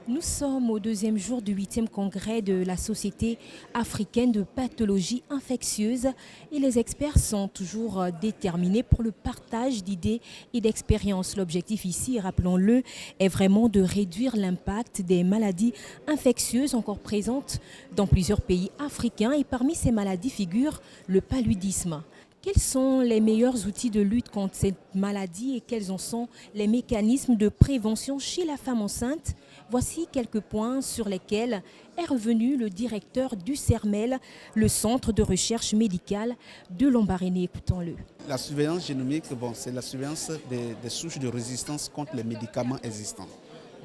Nous sommes au deuxième jour du 8e congrès de la Société africaine de pathologie infectieuse et les experts sont toujours déterminés pour le partage d'idées et d'expériences. L'objectif ici, rappelons-le, est vraiment de réduire l'impact des maladies infectieuses encore présentes dans plusieurs pays africains et parmi ces maladies figure le paludisme. Quels sont les meilleurs outils de lutte contre cette maladie et quels en sont les mécanismes de prévention chez la femme enceinte? Voici quelques points sur lesquels est revenu le directeur du CERMEL, le centre de recherche médicale de Lambaréné. Écoutons-le. La surveillance génomique, c'est la surveillance des souches de résistance contre les médicaments existants.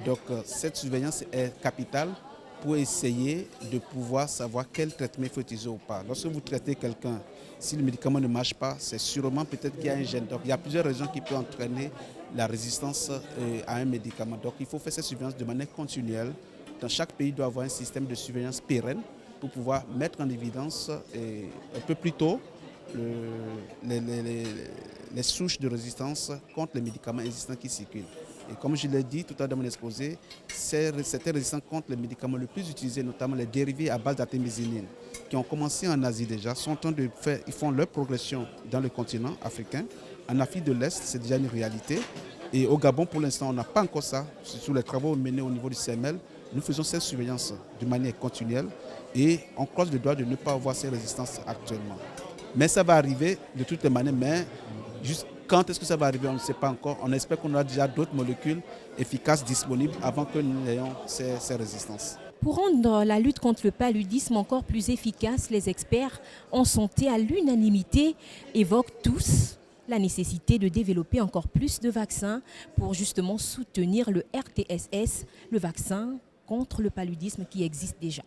Donc cette surveillance est capitale pour essayer de pouvoir savoir quel traitement il faut utiliser ou pas. Lorsque vous traitez quelqu'un, si le médicament ne marche pas, c'est sûrement peut-être qu'il y a un gène. Donc il y a plusieurs raisons qui peuvent entraîner la résistance à un médicament. Donc il faut faire cette surveillance de manière continuelle. Dans chaque pays, il doit avoir un système de surveillance pérenne pour pouvoir mettre en évidence un peu plus tôt les souches de résistance contre les médicaments existants qui circulent. Et comme je l'ai dit tout à l'heure dans mon exposé, c'était résistant contre les médicaments les plus utilisés, notamment les dérivés à base d'artémisinine, qui ont commencé en Asie déjà, sont en train de faire, ils font leur progression dans le continent africain. En Afrique de l'Est, c'est déjà une réalité. Et au Gabon, pour l'instant, on n'a pas encore ça. Sur les travaux menés au niveau du CML, nous faisons cette surveillance de manière continuelle et on croise le doigt de ne pas avoir ces résistances actuellement. Mais ça va arriver de toutes les manières, mais juste quand est-ce que ça va arriver, on ne sait pas encore. On espère qu'on aura déjà d'autres molécules efficaces disponibles avant que nous ayons ces résistances. Pour rendre la lutte contre le paludisme encore plus efficace, les experts en santé à l'unanimité évoquent tous la nécessité de développer encore plus de vaccins pour justement soutenir le RTSS, le vaccin contre le paludisme qui existe déjà.